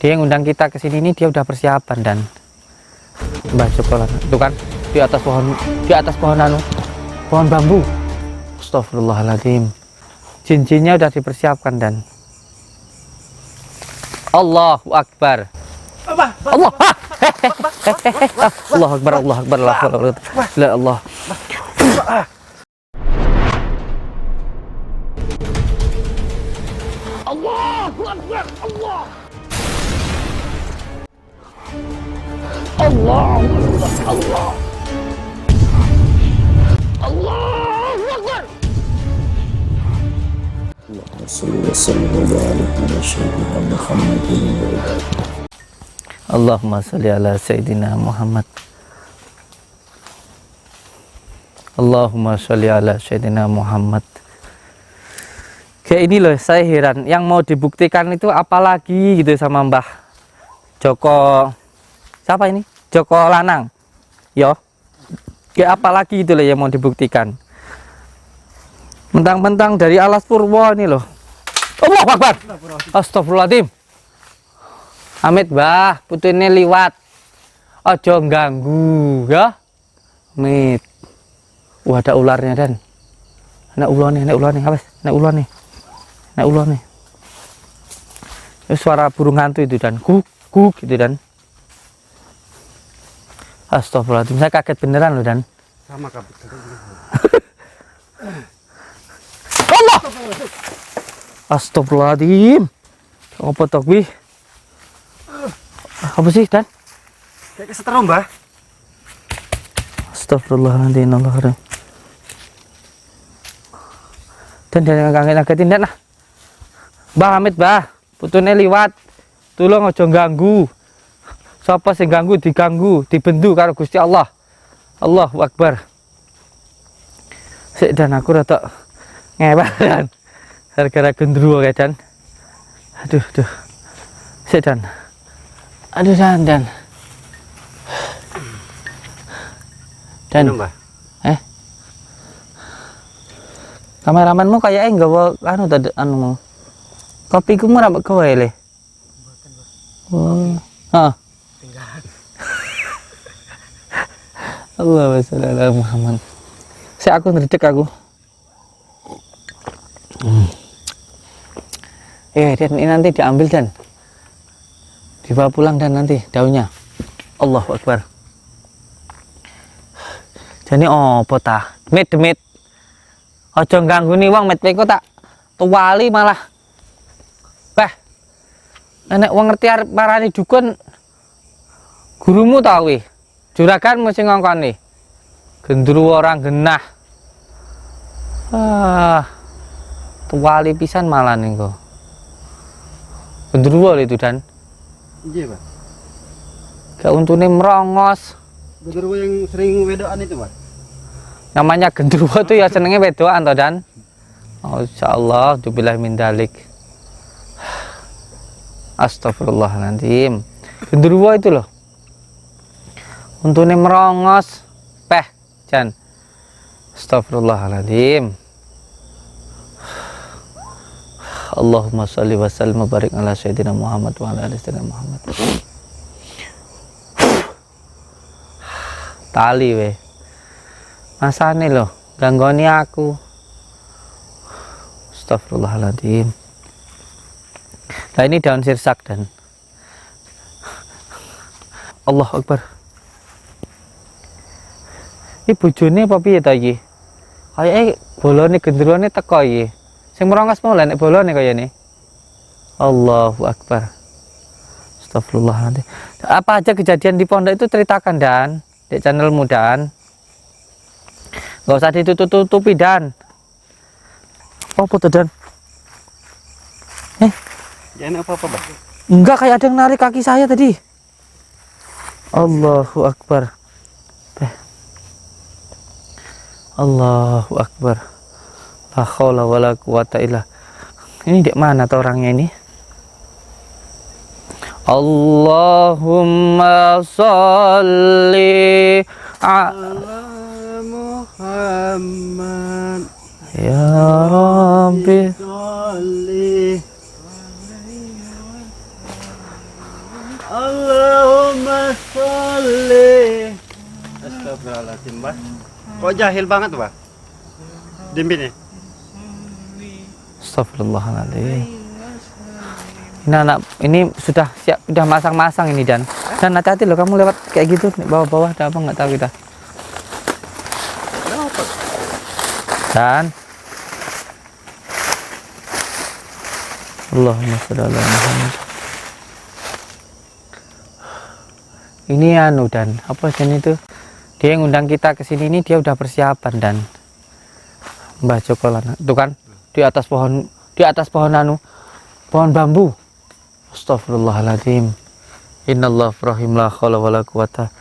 Dia yang undang kita ke sini ini, dia udah persiapan. Dan Mbah Joko itu kan di atas pohon anu, pohon bambu. Astagfirullahaladzim. Jin-jinnya udah dipersiapkan. Dan Allahu Akbar. Allah. Allahu Akbar, Allahu Akbar, Allahu Akbar. La Allah. Allahu Akbar, Allah. Allahu Akbar, Allah. Allahu Akbar. Allahumma salli wa sallim wa barik ala sayyidina Muhammadin wa ala Allahumma salli ala sayyidina Muhammad. Allahumma salli ala sayyidina Muhammad. Kayak ini loh, saya heran. Yang mau dibuktikan itu apalagi gitu sama Mbah Joko. Siapa ini? Joko Lanang. Yo. Kayak apalagi gitu loh yang mau dibuktikan. Mentang-mentang dari alas purwo ini loh. Allahu Akbar. Astagfirullahaladzim. Amit Mbah, putune liwat. Ojo ganggu ya. Mit. Wah, ada ularnya Dan. Nek ulone, awas, nek ulone. Itu suara burung hantu itu Dan. Kuk gitu Dan. Astagfirullahaladzim, saya kaget beneran loh Dan. Sama kabut. Allah. Astagfirullahaladzim. Apa tok wih? Apa sih Dan? Kayak kesetrum, Mbah. Astagfirullahaladzim. Dan jangan ngagetin Dan lah. Mbah Hamid Mbah, putune liwat. Tolong aja ganggu. Sapa sing ganggu diganggu, dibendu karo Gusti Allah. Allahu Akbar. Sik Dan aku rada ngewel Dan. Gara-gara gendruwo kae Dan. Aduh. Sik Dan. Aduh Dan. Dan. Minum, Mbah. Kameramanmu kayaknya nggawa anu tadi anu. Kopiku murah mbak gawe le. Oh. Heeh. Allahumma sholli ala Muhammad. Aku ngedek aku. Dan ini nanti diambil Dan. Dibawa pulang Dan nanti daunnya. Allahu Akbar. Jadi opo ta? Demit. Aja ganggu wong met kok tak tuwali malah. Nek wong ngerti arep marani dukun gurumu ta kuwi. Juraganmu sing ngongkoni. Gendruwo orang genah. Tuwali pisan malah niku. Gendruwo itu Dan. Iya, Pak. Gak untune merongos. Gendruwo yang sering wedokan itu, Pak. Namanya gendruwo tuh ya senenge wedokan toh Dan. Oh, insyaallah dubillah min dalik. Astagfirullahaladzim. Gendruwo itu loh. Untune merongos. Jan. Astagfirullahaladzim. Allahumma sholli wa sallim wa barik ala sayyidina Muhammad wa ala ali sayyidina Muhammad. Tali we. Masane loh, ganggoni aku. Astagfirullahaladzim. Nah ini daun sirsak Dan. Allahu Akbar. Ini bojone apa piye ta iki? Kayake bolone gendruwone teko iki. Sing merongos mulai nek bolone kayane. Allahu Akbar. Astagfirullahaladzim. Apa aja kejadian di pondok itu ceritakan Dan, di channelmu Dan. Gak usah ditutup-tutupi Dan. Apa tuh Dan? Jangan apa-apa, Mbah. Enggak, kayak ada yang narik kaki saya tadi. Allahu Akbar. Allahu Akbar. La haula wala quwata illa. Ini di mana tuh orangnya ini? Allahumma sholli ala Muhammad. Ya Rabbi. Sholli Allahumma sholli. Astagfirullahaladzim, Bah. Kok jahil banget, Bah? Dimbin ya? Astagfirullahaladzim. Ini anak ini sudah siap, sudah masang-masang ini dan hati-hati loh kamu lewat kayak gitu bawah-bawah ada apa nggak tahu kita. Dan Allahumma sholli ala Muhammad. Ini anu dan apa jenis itu? Dia yang undang kita ke sini ini dia udah persiapan dan Mbah Joko Lanang. Itu kan di atas pohon anu, pohon bambu. Astagfirullahaladzim. Innallahu rahim la haula wala quwata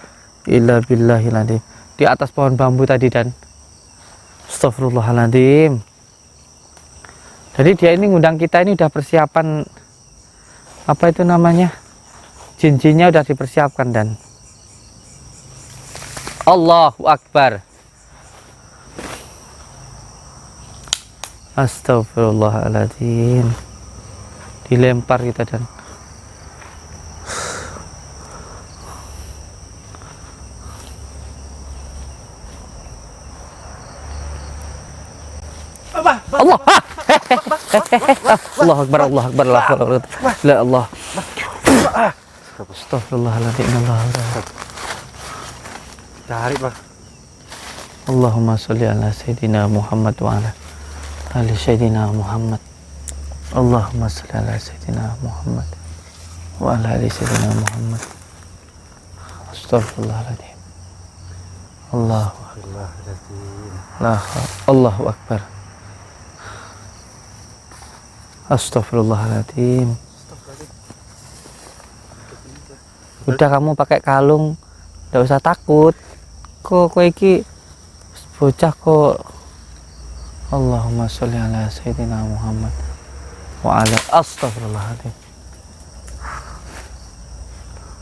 illa billahil adzim. Di atas pohon bambu tadi dan astagfirullahaladzim. Jadi dia ini ngundang kita ini udah persiapan apa itu namanya? Jin-jinnya udah dipersiapkan dan Allahu Akbar. Astagfirullahaladzim. Dilempar kita dan Allah. Allah Akbar, Allah Akbar, Allah Akbar. La Allah. Astagfirullahaladzim. Cari, Bah. Allahumma sholli ala Sayyidina Muhammad wa ala ali Sayyidina Muhammad. Allahumma sholli ala Sayyidina Muhammad wa ala ali Sayyidina Muhammad. Astagfirullahaladzim. Allahu Akbar. Astagfirullahaladzim. Udah kamu pakai kalung, nggak usah takut. Kok iki bocah kok. Allahumma sholli ala Sayyidina Muhammad wa ala astagfirullahaladzim.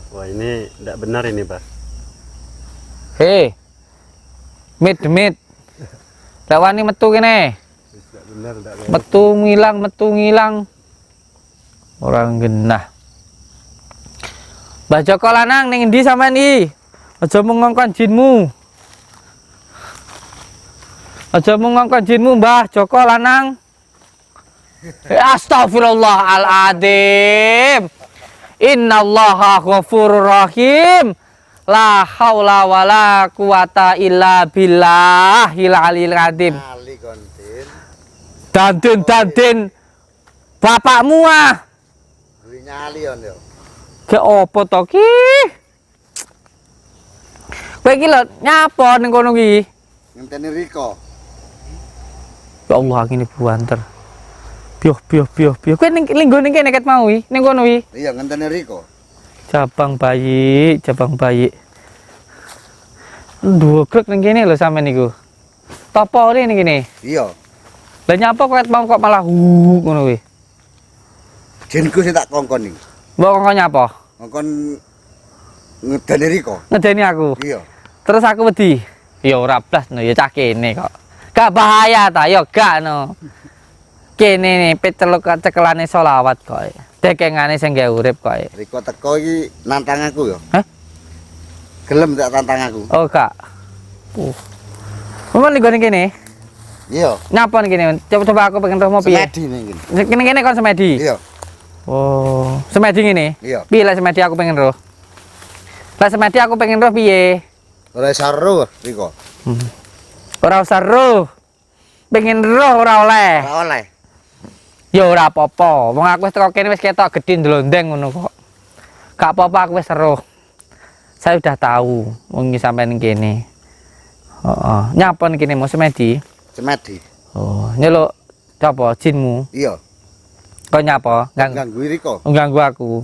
Wah, ini tidak benar ini, Bah. Hei, mit. Lawani metu kene. Tidak benar, tidak benar. Metu ngilang. Orang genah. Mbah Joko Lanang ning endi sampean iki? Aja mung ngongkon jinmu. Aja mung ngongkon jinmu, Mbah Joko Lanang. Astagfirullahaladzim. Innallaha ghafurur rahim. La haula wala quwata illa billahil aliyil azim. Kali kontin. Dantin bapakmu ah. Nyali on yo. Ke opo to ki? Kowe iki lho nyapa ning kono ki? Ngenteni Riko. Ya Allah ngene buanter. Piuh. Kowe ning linggo ning kene ket mau iki, ning kono iki. Iya, ngenteni Riko. Cabang bayi. Ndogrek ning kene lho sampean niku. Topo ning kene. Iya. Lah nyapa kok mau kok malah ngono kuwi. Jinku sing tak kongkon iki. Mbok kok nyapa? Kongkon ngedeni Riko. Ngedeni aku. Iya. Terus aku wedi. Ya ora blas no ya cah kene kok. Gak bahaya ta ya gak no. Kene nih piteluk cekelane selawat kok. Dekengane sing gawe urip kok. Riko teko iki nantang aku ya. Hah? Gelem tak tantang aku. Oh gak. Momen ning kene. Iya. Nyapa ning kene? Coba aku pengen roh mau piye? Semedi ning kene. Kene kon semedi. Iya. Oh, semedi ngene. Iya. Piye lah semedi aku pengen roh. Lah semedi aku pengen roh piye? Ora saru Riko. Ora usah roh. Pengen roh ora oleh. Ora oleh. Ya ora apa-apa. Wong aku wis teko kene wis ketok gedhe ndlondeng ngono kok. Gak apa-apa aku wis roh. Saya udah tahu wong iki sampean ning kene. Heeh. Nyapa ning kene mau semedi? Semedi. Oh, nyeluk apa jinmu? Iya. Kok nyapa? Ganggu Riko. Ganggu aku.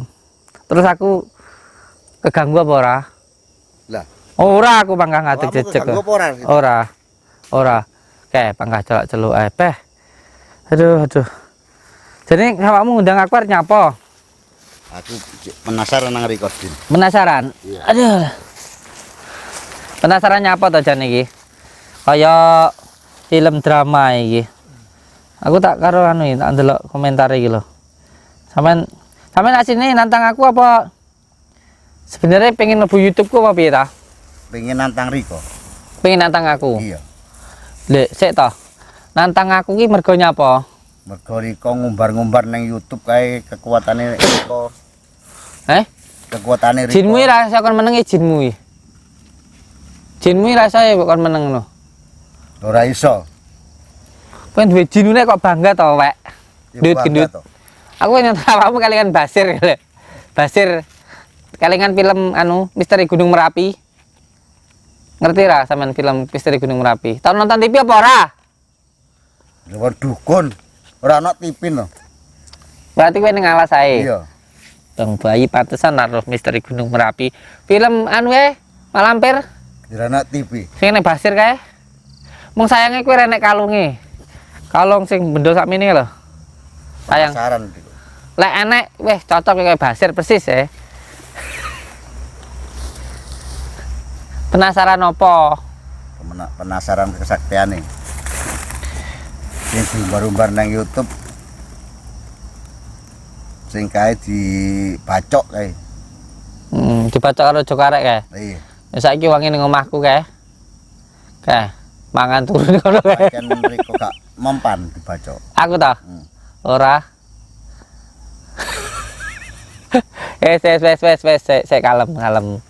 Terus aku keganggu apa ora? Lah, Ora aku pangkah ngatek jejeg. Ganggu apa ora? Ora. Kayak pangkah celuk-celuk ae peh. Aduh. Jadi awakmu ngundang aku arep nyapa? Aku penasaran nang Riko Din. Penasaran? Iya. Aduh. Penasaran nyapa to jan iki? Kayak film drama iki. Aku tak karo anu iki, tak ndelok komentar iki lho. Sampean asine nantang aku apa Sebenarnya pengen mlebu YouTube ku apa piye ta? Pengen nantang Riko. Pengen nantang aku. Iya. Lek sik to. Nantang aku ki mergo nyapa? Mergo Riko ngumbar-ngumbar nang YouTube kae kekuatane Riko. Kekuatane Riko. Jinmu ra iso kon meneng jinmu iki. Jinmu ra iso kon meneng no. Ora iso. Kowe duwe jinune kok bangga to, Wek. Ya Gendut bangga gendut. to. Aku nyentuh awakmu kalian Basir. Basir. Kalingan film anu Misteri Gunung Merapi. Ngerti ra sampean film Misteri Gunung Merapi? Tau nonton TV apa ora? Lewat dukun. Ora ana tipin lho. Berarti kowe ning alas ae. Iya. Bang Bayi pantesan naruh Misteri Gunung Merapi. Film anu Malampir Ora ana TV. sing ning Basir kae. Mung sayange kowe renek kalunge. Kalung sing bendol sakmene lho. Sayang. Penasaran Riko. Lek enek wis cocok kayak Basir persis ya. Penasaran apa? Penasaran kesaktiane. Sing diumbar-umbar nang YouTube. Sing kae dibacok kae. Dibaca karo Joko Arek kae. Iya. Ya saiki wangi ning omahku kae. Kae, mangan turun kono kae. Kan Riko gak mempan dibacok. Aku ta? Ora. Wes sik kalem.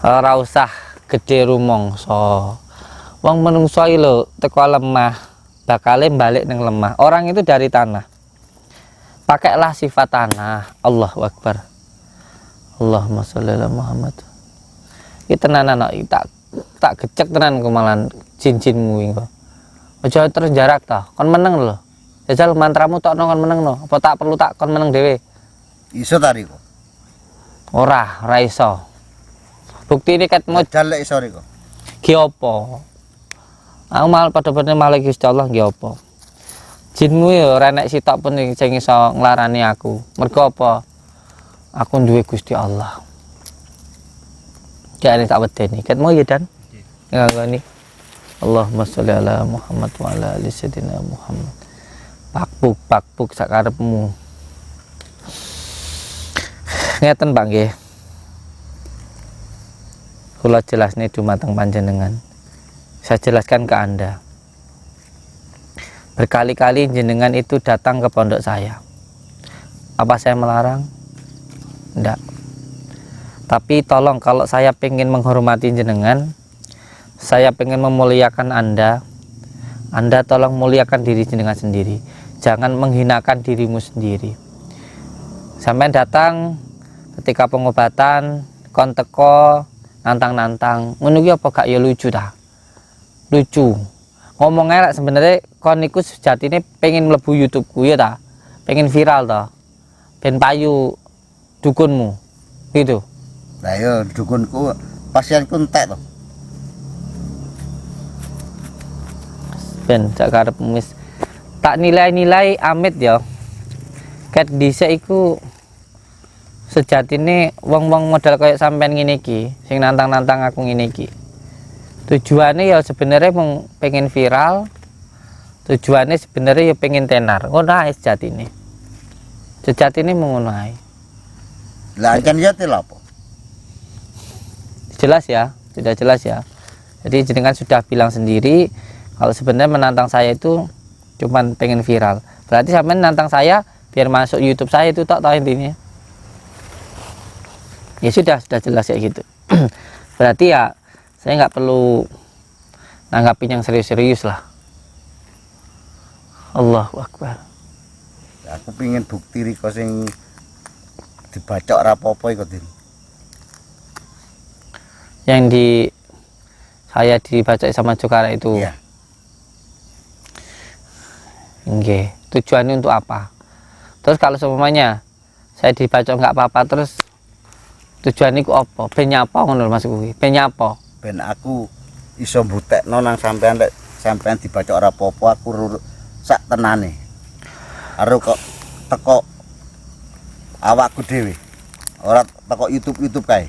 Ora usah gede rumangsa. Wong menungso iki lho teko lemah, bakale balik ning lemah. Orang itu dari tanah. Pakailah sifat tanah. Allahu Akbar. Allahumma sholli ala Muhammad. Iki tenanan kok tak gecek tenan kemalan jin-jinmu iki kok. Aja terus jarak ta. Kon meneng lho. Jajal mantramu tokno kon meneng no. Apa tak perlu tak kon meneng dhewe? Iso ta Riko? Ora iso. Bukti ini ket mau Jalek iso Riko. ki apa? Aku mal pada-pada malah Gusti Allah nggih apa? Jinmu ya ora nek sitok pun sing iso nglarani aku. Mergo apa? Aku duwe Gusti Allah. Jane tak wedeni. Ket mau ya Dan. Nggak nih. Allahumma sholli ala Muhammad wa ala ali sayyidina Muhammad. Pakbuk sakarepmu. Ngeten Pak nggih. Kula jelasne dumateng panjenengan. Saya jelaskan ke Anda. Berkali-kali jenengan itu datang ke pondok saya. Apa saya melarang? Enggak. Tapi tolong kalau saya pengen menghormati jenengan, saya pengen memuliakan Anda tolong muliakan diri jenengan sendiri. Jangan menghinakan dirimu sendiri. Sampai datang ketika pengobatan, kon teko nantang-nantang, ngono ki apa gak ya lucu dah. Lucu. Ngomong elek sebenarnya kon niku sejatine pengen mlebu YouTube-ku ya ta. Pengen viral ta. Ben payu dukunmu. Gitu. Lah yo dukunku pasienku entek to. Ben sak karepmu wis tak nilai-nilai amit ya. Ket dhisik iku sejatine wong-wong modal kayak sampean ngene iki, sing nantang-nantang aku ngene iki. Tujuannya ya sebenarnya pengen viral. Tujuannya sebenarnya ya pengen tenar. Ngono ae sejatine. Sejatine ngono ae. Lah kan ya tel apa? Jelas ya, sudah jelas ya. Jadi jenengan sudah bilang sendiri kalau sebenarnya menantang saya itu cuman pengen viral. Berarti sampean nantang saya biar masuk YouTube saya itu tak tahu intinya. Ya sudah jelas kayak gitu. Berarti ya saya nggak perlu nanggapin yang serius-serius lah. Allahu Akbar. Aku pingin bukti Riko sing dibacok ora apa-apa iku Din. Yang saya dibaca sama Jokara itu. Iya. Nggih, tujuannya untuk apa? Terus kalau semuanya saya dibaca nggak apa-apa terus tujuannya ku apa? Ben nyapa ngono Mas kuwi. Ben nyapa? Ben aku iso mbutekno nang sampean lek sampean dibacok ora apa-apa aku sak tenane. Karo kok teko awakku dhewe. Ora teko YouTube kae.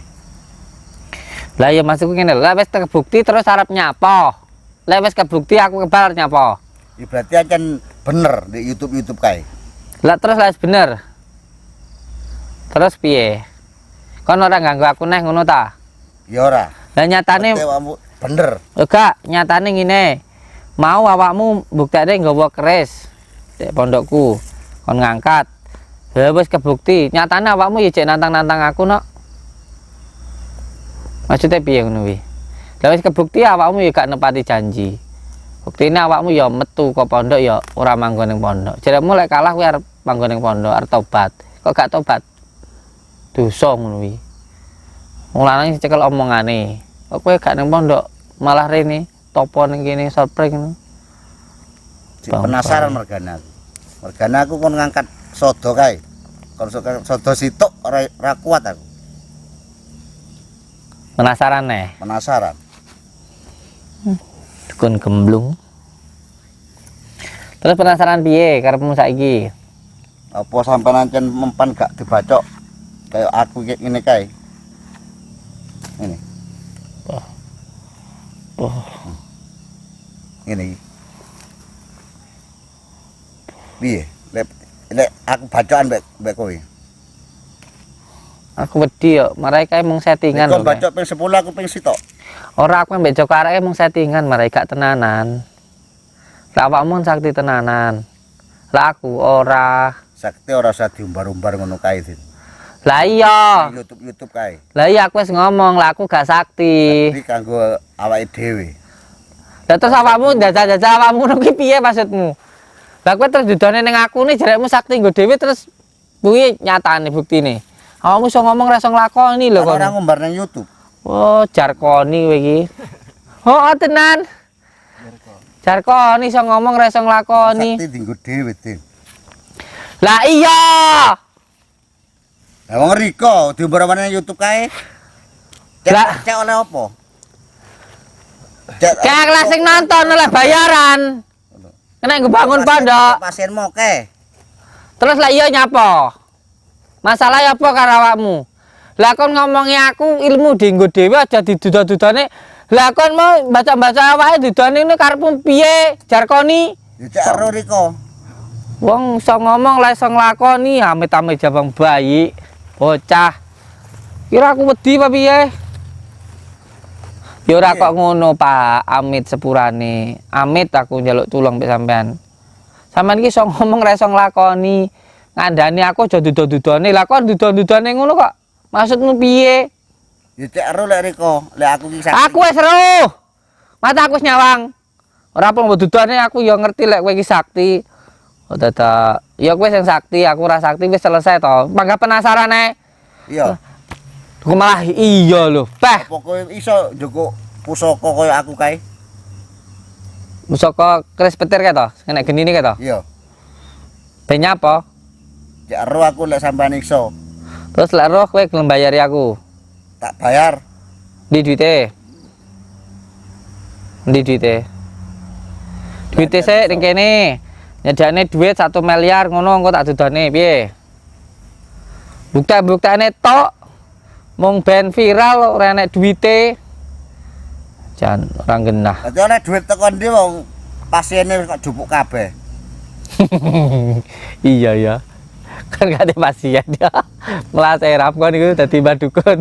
Lah ya masukku ngene lho, lah wis terbukti terus arep nyapa. Lah wis kebukti aku kebar nyapa. Ya berarti akan bener di YouTube kae. Lah terus lah bener. Terus piye? Kon ora ganggu aku neh ngono ta? Ya ora. Lah nyatane Awakmu bener. enggak, nyatane ngene. Mau awakmu buktekne nggawa keris di pondokku. Kon ngangkat. Ya wis kebukti. Nyatane awakmu ya cek nantang-nantang aku nok. Maksudnya piye ngono kuwi? Lah wis kebukti awakmu ya gak nepati janji. Buktine awakmu ya metu ke pondok ya ora manggon ning pondok. Jaremu lek kalah kuwi arep manggon ning pondok arep tobat. Kok gak tobat? Dosa ngono kuwi. Wong lanang cekel omongane. Kok kowe gak ning pondok, malah rene topo ning kene surprise ngono. Penasaran mergane aku. Mergane aku kon ngangkat sodo kae. Kon sodo sitok ora kuat aku. Penasaran nih. Penasaran. Dukun gemblung. Terus penasaran piye karepmu saiki? Apa sampean ancen mempan gak dibacok kayak aku ngene kae. Ini. Oh. Ini. Piye? Lek aku bacokan mbek kowe. Aku wedi yo, mereka emang settingan Kon lho. bacok ping 10 aku ping sitok. Ora aku mbek Joko arek emang settingan, mereka tenanan. Lah awakmu sakti tenanan. Lah aku ora. Sakti ora usah diumbar-umbar ngono kae, Din. Lah iya. YouTube kae. Lah iya aku wis ngomong, lah aku gak sakti. Iki kanggo awake dhewe. Lah terus awakmu jajal-jajal awakmu ngono ki piye maksudmu? Lah kowe terus dudone ning aku nih jarekmu sakti nggo dhewe terus kuwi nyatane buktine. Awakmu iso ngomong ra iso nglakoni lho kok. Ora ngumbar nang YouTube. Oh, jarkoni kowe iki. Oh, tenan. Jarkoni iso ngomong ra iso nglakoni. Sakti dienggo dhewe, Din. Lah iya. Lah wong Riko diumbar nang YouTube kae. Lah. Cek oleh apa? Kayak kelas sing nonton oleh bayaran. Kena nggo bangun pondok. Pasien moke. Terus lah iya nyapa? Masalah apa karo awakmu? Lah kon ngomongi aku ilmu dienggo dhewe aja diduda-dudane. Lah kon mau baca-baca awake dudane ini karepmu piye? Jarkoni. Ya cek ero Riko. Wong iso ngomong lah iso nglakoni, amit-amit jabang bayi. Bocah. Kira aku wedi apa piye? Ya ora kok ngono, Pak. Amit sepurane. Amit aku njaluk tulung mbek sampean. Sampean iki iso ngomong ra iso nglakoni. Ngandani aku aja duda-dudane. Lah kok duda-dudane ngono kok? Maksudmu piye? Ya cek ero lek Riko, lek aku iki sakti. Aku wis ero. Mata aku wis nyawang. Ora perlu dudane aku ya ngerti lek kowe iki sakti. Oh dadak, ya kowe sing sakti, aku ora sakti wis selesai to. Mangga penasaran ae. Iya. Kok malah iya lho. Peh, Apa kowe iso njukuk pusaka kaya aku kae? musaka keris petir kae to? Sing nek genine kae to? Iya. Ben nyapa? Cek ero aku lek sampean iso. Terus lek roh kowe gelem bayari aku. Tak bayar. Ndi duite? Ndi duite? Duite sik ning kene. Nyediane duit 1 miliar ngono engko tak dudane piye? Bukti-buktine tok. Mung ben viral ora enek duite. Jan ora genah. Dadi oleh duit teko ndi wong pasiene kok jupuk kabeh. Iya ya. Kan gak ada pasien ya. Melas erap kon iku dadi dukun.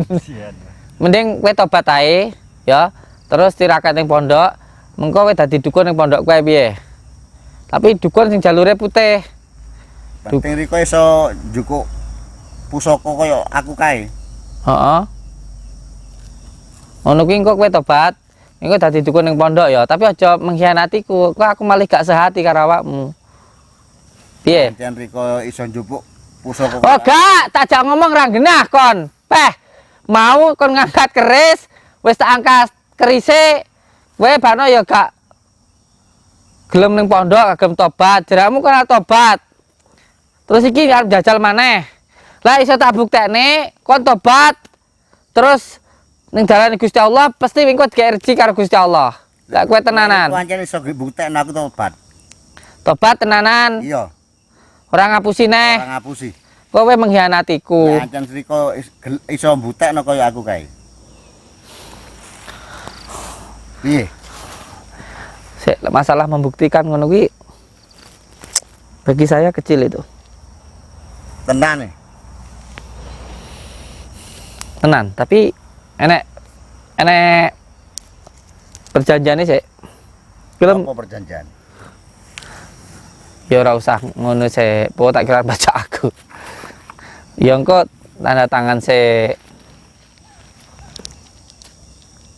Mending kowe tobat ae ya. Terus tirakat ning pondok, mengko kowe dadi dukun ning pondok kowe piye? Tapi dukun sing jalure putih. Penting Riko iso njukuk pusaka kaya aku kae. Heeh. Ngono kuwi engko kowe tobat, engko dadi dukun ning pondok ya, tapi aja mengkhianatiku. Kok aku malah gak sehati karo awakmu. Piye? Pancen Riko iso njupuk pusaka. Oh gak, tak jak ngomong ra genah kon. Peh, mau kon ngangkat keris, wis tak angkat kerise, kowe bano ya gak gelem ning pondok, kagem tobat. Jeramu kan tobat. Terus iki arep jajal maneh. Lah iso tak buktekne kon tobat. Terus ning dalane Gusti Allah pasti engko dikek rezeki karo Gusti Allah. Lah kowe tenanan. Pancen iso buktekno aku tobat. Tobat tenanan. Iya. Ora ngapusi neh. Ora ngapusi. Kowe mengkhianatiku. Pancen Riko iso buktekno kaya aku kae. Piye? Sik, masalah membuktikan ngono kuwi bagi saya kecil itu. Tenan nih. Tenan, tapi enek perjanjiannya sih. Film Apa perjanjian? ya ora usah ngono sih, po tak kira baca aku. Ya engko tanda tangan sih.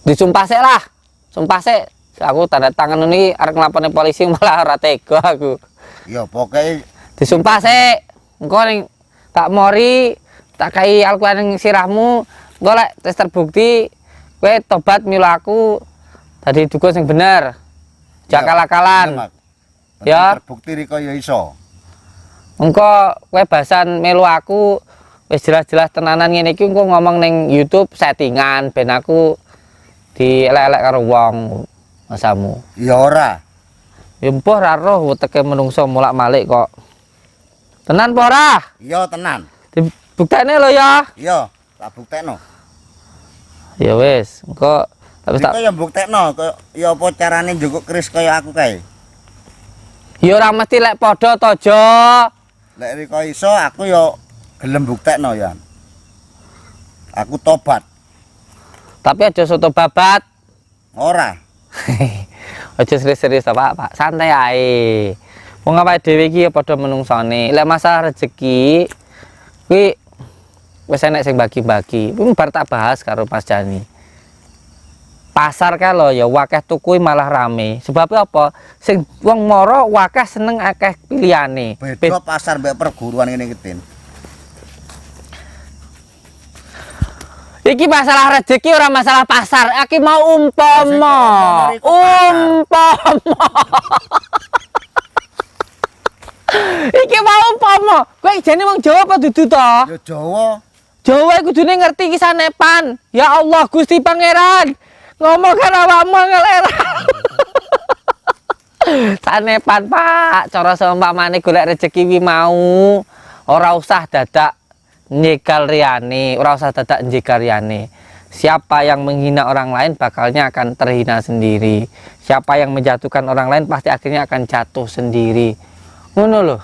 Disumpah sih lah. Sumpah sih. Aku tanda tangan ini arek nglapone polisi malah ora tega aku. Ya pokoknya Disumpah sih. Engko ning tak mori tak kai Al-Qur'an ning sirahmu, engko lek tes terbukti kowe tobat milu aku tadi dukun sing bener. Jakal-akalan. Ya. Terbukti riko ya iso. Engko kowe bahasan melu aku wis jelas-jelas tenanan ngene iki engko ngomong ning YouTube settingan ben aku dielek-elek karo wong masamu. Ya ora. Ya mpuh ra roh weteke menungso mulak-malik kok. Tenan apa ora? Iya tenan. Dibuktekne lho ya. Iya, tak buktekno. Ya wis, engko tak Riko ya buktekno, ya apa carane njukuk keris kaya aku kae. ya ora mesti lek padha to, Jo. Lek riko iso aku ya gelem buktekno ya. Aku tobat. Tapi aja soto babat. Ora. Aja serius-serius Pak, santai ae. Wong awake dhewe iki ya padha menungsone. Lek masalah rezeki kuwi wis enek sing bagi-bagi. Kuwi bar tak bahas karo Mas Jani. Pasar kae lho ya wakeh tuku malah rame. Sebab apa? Sing wong mara wakeh seneng akeh pilihane. Beda pasar mbek perguruan ngene iki, Tin. Iki masalah rezeki ora masalah pasar. Iki mau umpama. Iki mau umpama. Kowe jane wong Jawa apa dudu to? Ya Jawa. Jawa kudune ngerti iki sanepan. Ya Allah Gusti Pangeran. Ngomong kan awakmu ngelera. Sanepan Pak, cara seumpamane golek rezeki wi mau ora usah dadak nyegal riyane, ora usah dadak njegal riyane. Siapa yang menghina orang lain bakalnya akan terhina sendiri. Siapa yang menjatuhkan orang lain pasti akhirnya akan jatuh sendiri. Ngono lho.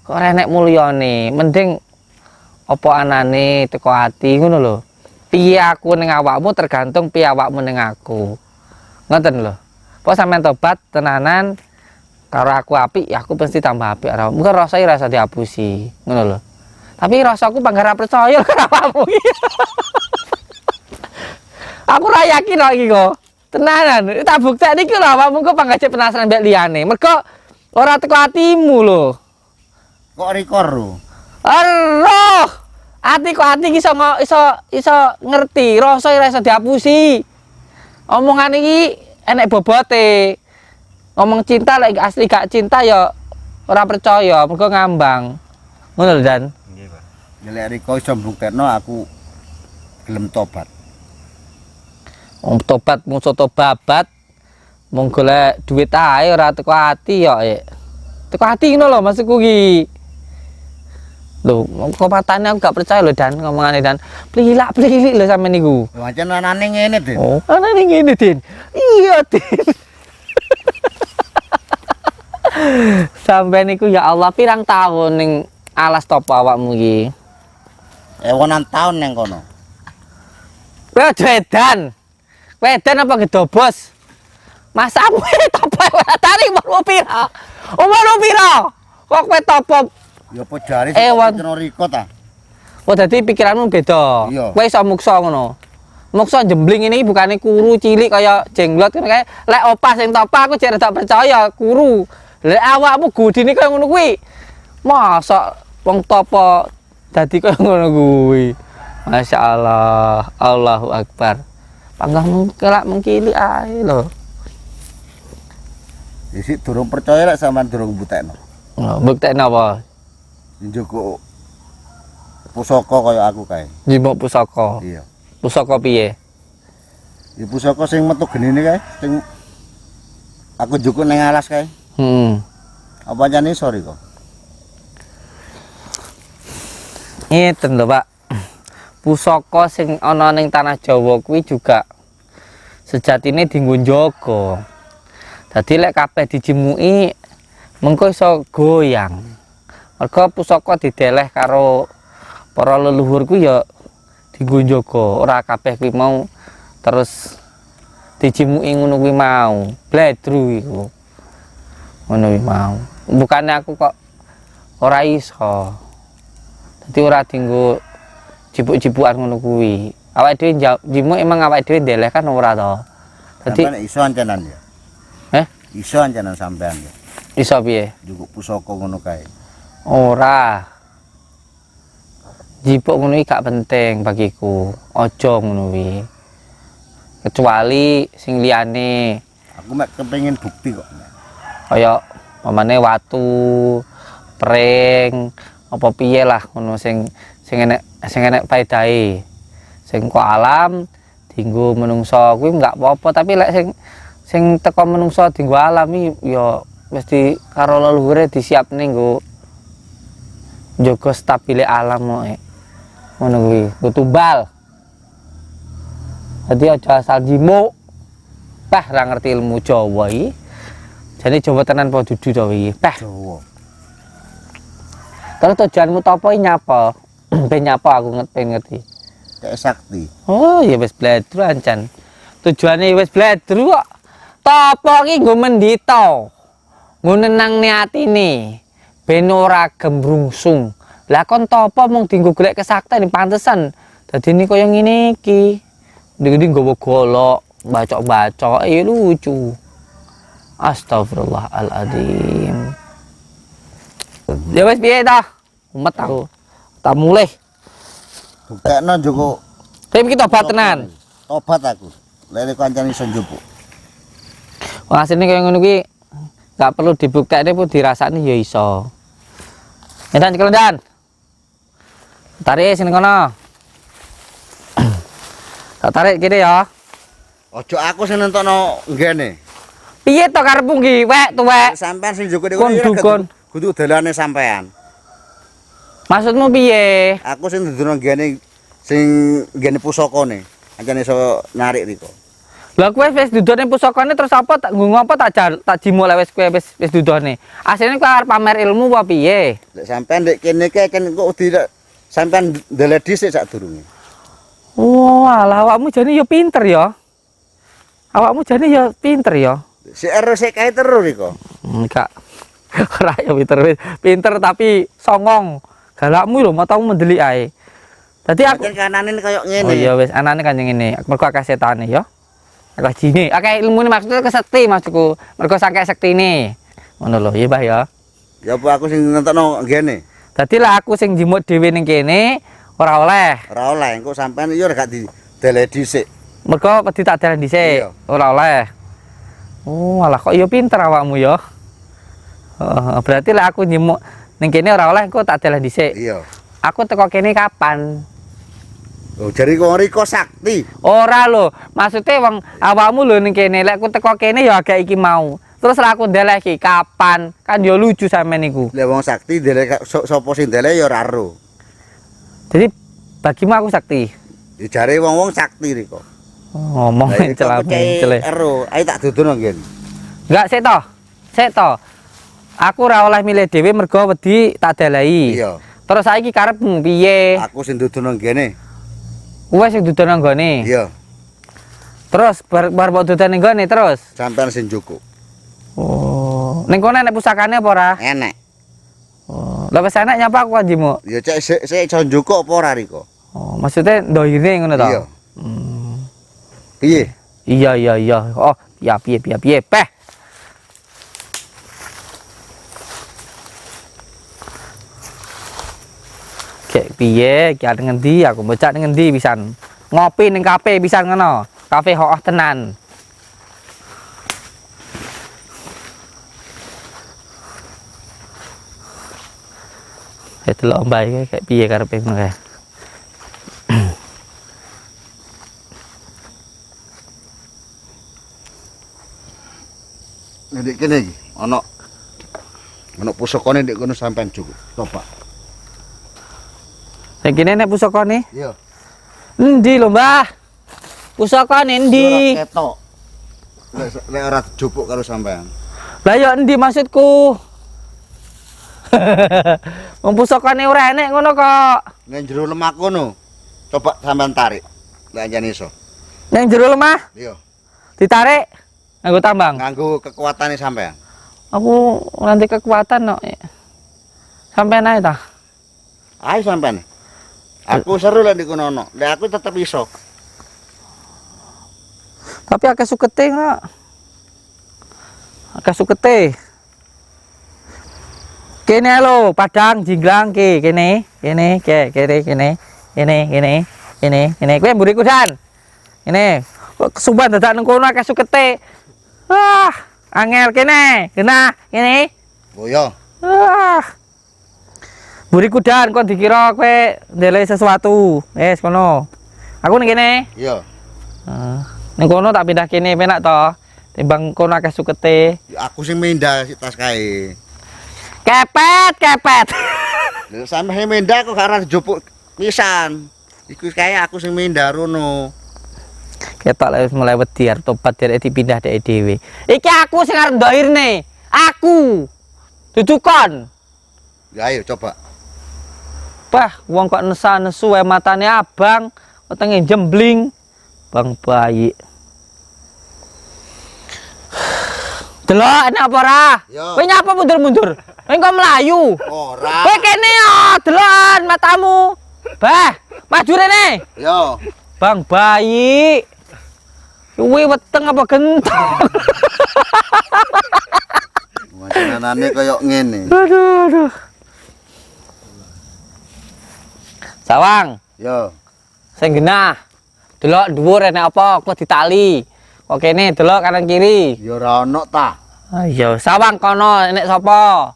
Kok renek mulyane, mending apa anane teko ati ngono lho. Piye aku ning awakmu tergantung piye awakmu ning aku. Ngoten lho. Apa sampean tobat tenanan karo aku apik ya aku pasti tambah apik karo. Mungkin rasa rasa dihapusi. Ngono lho. Tapi rasaku panggara percaya karo awakmu iki. Aku ra yakin kok iki kok. Tenanan, tak buktekne iki lho awakmu kok panggacet penasaran mbek liyane. Mergo ora teko atimu lho. Kok rikor lho. Aroh. Ati kok ati iso ngerti, rasa ora iso dihapusi. Omongan iki enek bobote. Ngomong cinta lek asli gak cinta ya ora percaya, mergo ngambang. Ngono lho, Dan. Nggih, Pak. Lek riko iso buktekno aku gelem tobat. Wong tobat mung soto babat. Mung golek duit ae ora teko ati ya. Teko ati ngono lho maksudku iki. Lho, kok matane aku gak percaya lho Dan ngomongane Dan. Plilak-plilik lho sampe niku. Pancen anane ngene, Din. Oh, anane ngene, Din. Iya, Din. Sampai niku ya Allah pirang tahun ning alas topo awakmu iki? Ewonan tahun neng kono. Kowe edan. Kowe edan apa gedobos? Masamu topo tarik umur pira? Umur pira? Kok kowe topo Ya apa jare Ewan. kena riko ta? oh dadi pikiranmu beda. Iya. Kowe iso muksa ngono. Muksa jembling ini bukannya kuru cilik kaya jenglot kan kayak lek opas sing topa aku jare tak percaya kuru. Lek awakmu godine kaya ngono kuwi. Masa wong topo dadi kaya ngono kuwi. Masya Allah, Allahu Akbar. Panggah kelak mengkili ae lho. Isik durung percaya lek sampean durung buktekno. Oh, buktekno apa? Njukuk pusaka kaya aku kae. Njimuk pusaka. Iya. Pusaka piye? Ya pusaka sing metu genine kae, sing aku njukuk ning alas kae. Apa jane sorry kok. Ngeten lho, Pak. Pusaka sing ana ning tanah Jawa kuwi juga sejatine dienggo njaga. Dadi lek kabeh dijimuki mengko iso goyang. Mergo pusaka dideleh karo para leluhur ku ya dienggo njaga, ora kabeh kuwi mau terus dijimuki ngono kuwi mau. Bledru iku. Ngono kuwi mau. Bukannya aku kok ora iso. Dadi ora dienggo cipuk-cipukan ngono kuwi. Awake dhewe jimuk emang awake dhewe ndeleh kan ora to. Dadi Sampeyan iso ancenan ya. Iso ancenan sampean ya. Iso piye? Njukuk pusaka ngono kae. Ora. Jipuk ngono iki gak penting bagiku. Aja ngono kuwi. Kecuali sing liyane Aku mek kepengin bukti kok. kaya mamane watu, pring, apa piye lah ngono sing enek paedahe. Sing kok alam dienggo menungso kuwi enggak apa-apa, tapi lek sing teko menungso dienggo alam iki ya mesti karo leluhure disiapne nggo njaga stabile alam kok. Ngono kuwi, nggo tumbal. Dadi aja asal jimuk. Pah ra ngerti ilmu Jawa iki. Jane Jawa tenan apa dudu to iki? Pah. Jawa. Kalau tujuanmu to apa nyapa? Ben nyapa aku ngerti. Kayak sakti. Oh, ya wis bledru ancan. Tujuane wis bledru kok. Topo iki nggo mendita. Nggo nenangne atine. Ben ora gembrungsung. Lah kon topo mung dienggo golek kesakten pantesan. Dadine kaya ngene iki. Ndi nggawa golok, bacok-bacok, lucu. Astagfirullahaladzim. Ya wis piye ta? Umet aku. Tak mulih. Buktekno njukuk. Tapi kita tobat tenan. Tobat aku. Lele kancane iso njupuk. Wong asline kaya ngono kuwi gak perlu dibuktekne pun dirasakne ya iso. Edan kelendan. Tarik sini kono. Tak tarik kene ya. Ojo aku sing nentokno nggene. Piye to karepmu iki, wek tuwek? Sampean sing njukuk Kon dukun. kudu dalane sampean. Maksudmu piye? Aku sing dudono nggene sing nggene pusakane. Ancane iso narik riko. Lah kowe wis dudone pusakane terus apa tak nggo apa tak jimuk lek kowe wis dudone. Asline kowe arep pamer ilmu apa piye? Lek sampean ndek kene kae kan kok sampean ndeleh dhisik sadurunge. Oh, alah awakmu jane ya pinter ya. Awakmu jane ya pinter ya. Si ero sik kae terus riko. Enggak. Ora ya pinter tapi songong. Galakmu lho matamu mendelik ae. Dadi aku kanane koyo ngene. Oh iya wis anane kan ngene. Mergo akeh setane ya. Akeh jine, akeh ilmune maksudnya kesekti maksudku. Mergo sakeh sektine. Ngono lho, iya Mbah ya. Ya apa aku sing nentokno ngene. Dadi lah aku sing jimuk dhewe ning kene ora oleh. Ora oleh engko sampean yo gak dideleh dhisik. Mergo wedi tak dalan dhisik. Iya. Ora oleh. Oh, alah kok iya pinter awakmu ya. Berarti lah aku jimuk ning kene ora oleh engko tak dalan dhisik. Iya. Aku teko kene kapan? Oh, jari kok riko sakti. Ora lho, maksudnya wong awakmu lho ning kene, lek aku teko kene ya agak iki mau. Terus lah aku ndeleh iki kapan? Kan ya lucu sampean niku. Lah wong sakti ndeleh sapa sing ndeleh ya ora ero. Jadi bagimu aku sakti. Ya jare wong-wong sakti riko. Ngomong celak-celak. Ero, ayo tak dudono nggen. Enggak sik to. Sik to. Aku ora oleh milih dhewe mergo wedi tak dalehi. Iya. Terus saiki karepmu piye? Aku sing dudono ngene. Kowe sing dudono nggone. Iya. Terus bar mbok dudone nggone terus. Sampean sing njukuk. Oh, ning kono enek pusakane apa ora? Enek. Oh, lah wis enek nyapa aku kanjimu. Ya cek sik iso njukuk apa ora riko? Oh, maksudnya ndohire ngono to? Iya. Piye? Iya. Oh, ya piye. Peh. Kayak piye, ki arep ngendi aku bocah ning ngendi pisan. Ngopi ning kafe pisan ngono. Kafe hoah tenan. Itu lho mbae kayak piye karepe ngono kae. Ndek kene iki ana pusakane ndek kono sampean njukuk. Coba. Nek kene nek pusakane? Iya. Endi lho, Mbah? Pusakane endi? Ora ketok. Lek ora dijupuk karo sampean. Lah ya endi maksudku? Wong pusakane ora enek ngono kok. Nek jero lemah kono. Coba sampean tarik. Lek anjen iso. Nang jero lemah Iya. ditarik nganggo tambang. Nganggo kekuatane sampean. Aku nanti kekuatan no. Sampai naik ta. Ayo sampean. Aku seru lah di kono. Lek aku tetep iso. Tapi akeh sukete nak. Akeh sukete. Kene lo, Padang Jinglang kene, kene. Kowe mburi kudan. Kene. Kok kesuban dadak nang kono akeh sukete. Ah, angel kene. Genah, kene. Oh ya. Mburi kudan kon dikira kowe ndelok sesuatu. Wes kono. Aku ning kene. Iya. Ning kono tak pindah kene penak to. Timbang kono akeh sukete. Ya, aku sing mindah tas kae. Kepet. Lha sampe mindah kok gak ora dijupuk pisan. Iku kaya aku sing mindah rono. Ketok lek mulai wedi arep tobat derek dipindah dek dhewe. Iki aku sing arep ndoirne. Aku. Dudukon. Ya ayo coba. Bah, wong kok nesu wae matane abang, wetenge jembling. Bang bayi. Delok enak apa ora? Yo. Kowe nyapa mundur-mundur? Kowe kok mlayu? Ora. Kowe kene yo, delok matamu. Bah, maju rene. Yo. Bang bayi. Kuwi weteng apa gentong? Wacanane koyo ngene. Aduh. Sawang, Yo. sing genah. Delok dhuwur enek apa? Kok ditali. Kok kene delok kanan kiri. Ya ora ono ta. Ayo, sawang kono enek sapa?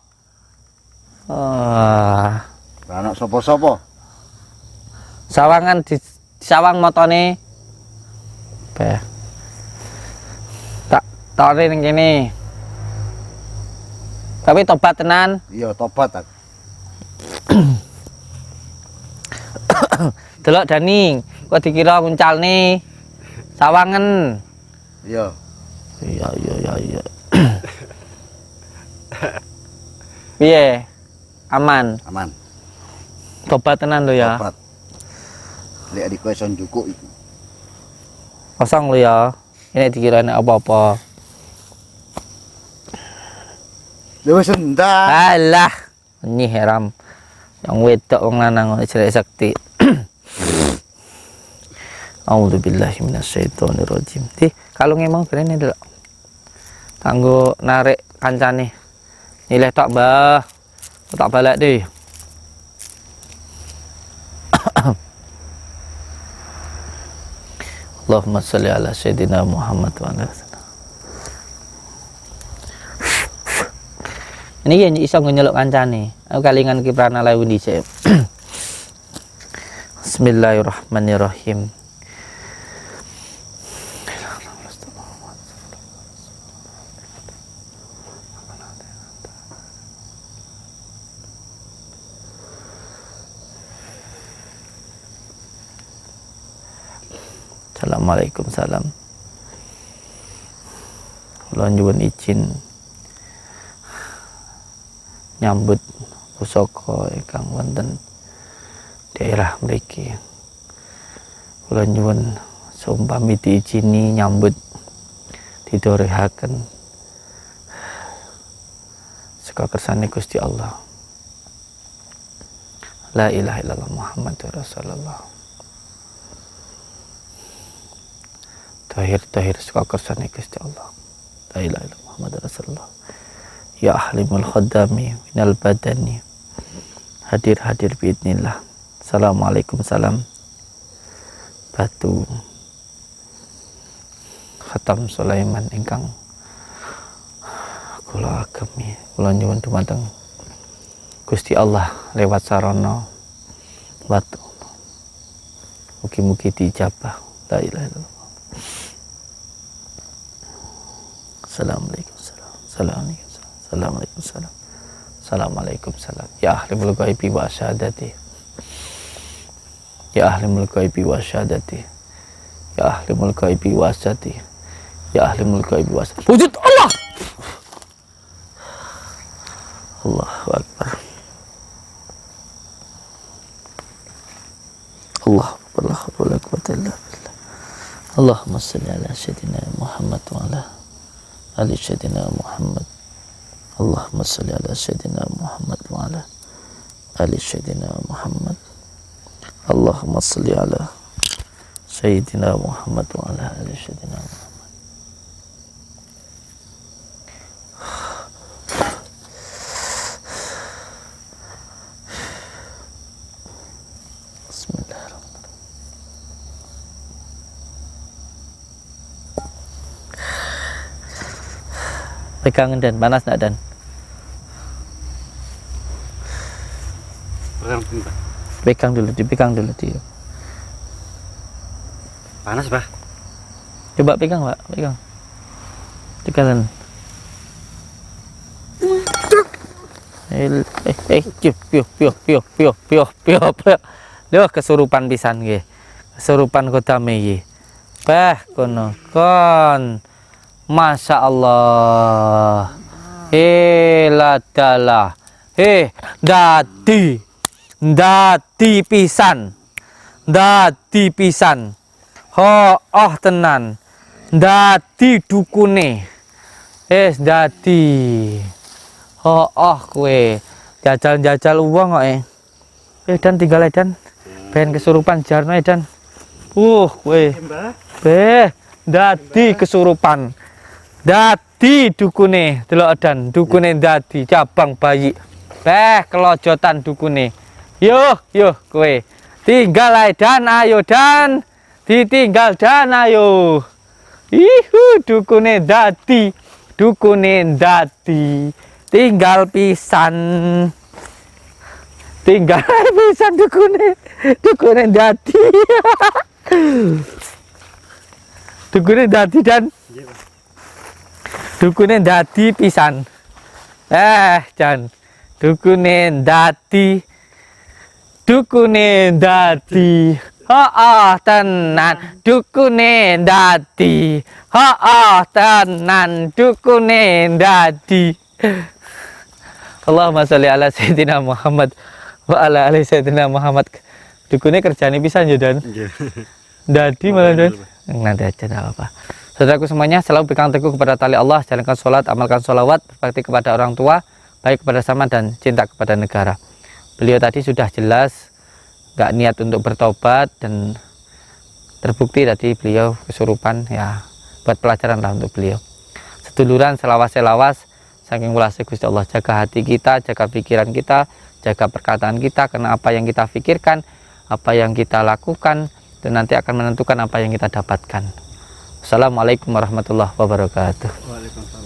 Ora ono sapa-sapa. Sawangan di sawang motone. Beh. Tak tore ning kene. Tapi tobat tenan. Iya tobat aku. Delok Dani, kok dikira kuncalne. Sawangen. Iya. Iya. Piye? Aman. Aman. Tobat tenan lho ya. Tobat. Lek adikku iso njukuk iku. Kosong lho ya. Ini dikira nek apa-apa. Lha wis endah. Alah, ini heram. Yang wedok wong lanang kok jelek sakti. A'udzubillahi minasyaitonirrajim. Di kalunge mau brene delok. Kanggo narik kancane. Nilai tok, Mbah. Tak balik deh. Allahumma sholli ala sayyidina Muhammad wa ala ini yang iso nyeluk kancane. Aku kalingan kiprana lawu dhisik. Bismillahirrahmanirrahim. Assalamualaikum salam. Kula nyuwun izin nyambut pusaka ingkang wonten daerah mriki. Kula nyuwun saumpami diizini nyambut didorehaken saka kersane Gusti Allah. La ilaha illallah Muhammadur Rasulullah. Tahir saka kersane Gusti Allah. La ilaha illallah Muhammadur Rasulullah. Ya ahlimul khaddami minal badani. Hadir biidnillah. Assalamualaikum salam. Batu Khatam Sulaiman ingkang kula agemi, kula nyuwun dumateng Gusti Allah lewat sarana watu. Mugi-mugi diijabah. La ilaha illallah. Assalamualaikum salam. Assalamualaikum salam. Assalamualaikum salam. Ya ahli mulk ghaibi wa syahadati. Ya ahli mulk ghaibi wa syahadati. Ya ahli mulk ghaibi wa syahadati. Ya ahli mulk ghaibi wa syahadati. Wujud Allah. Allahu akbar. Allah akbar. quwwata illa billah. Allahumma shalli ala sayyidina Muhammad wa ala ali sayyidina Muhammad. Allahumma shalli ala sayyidina Muhammad wa ala ali sayyidina Muhammad. Allahumma shalli ala sayyidina Muhammad wa ala ali sayyidina Muhammad. Pegang dan panas nak dan pegang dulu, dipegang dulu dia. Panas, Bah. Coba pegang, Pak, pegang. Tekanan. Loh, kesurupan pisan nggih. Kesurupan kodame nggih. Bah kono kon. Masya Allah. Ladala. Dadi pisan. Dadi pisan. Oh tenan. Dadi dukune. Dadi. Kue. Jajal-jajal uang kok dan tinggal dan. Ben kesurupan jarno dan. Kue. Dadi kesurupan. Dadi dukune, delok dan dukune dadi cabang bayi. Kelojotan dukune. Yo kowe. Tinggal dan ayo dan ditinggal dan ayo. Dukune dadi. Dukune dadi. Tinggal pisan. Tinggal pisan dukune. Dukune dadi. Dukune dadi dan dukune dadi pisan. Jan. Dukune dadi. Dukune dadi. Tenan. Dukune dadi. Tenan. Dukune dadi. Allahumma sholli ala sayyidina Muhammad wa ala ali sayyidina Muhammad. Dukune kerjane pisan ya dan. Dadi malah dan. Nanti aja enggak apa-apa. Saudaraku semuanya, selalu pegang teguh kepada tali Allah, jalankan sholat, amalkan sholawat, berbakti kepada orang tua, baik kepada sama dan cinta kepada negara. Beliau tadi sudah jelas nggak niat untuk bertobat dan terbukti tadi beliau kesurupan, ya buat pelajaran lah untuk beliau. Seduluran selawas-selawas, saking welasnya Gusti Allah, jaga hati kita, jaga pikiran kita, jaga perkataan kita, karena apa yang kita pikirkan, apa yang kita lakukan, dan nanti akan menentukan apa yang kita dapatkan. Assalamualaikum warahmatullahi wabarakatuh. Waalaikumsalam.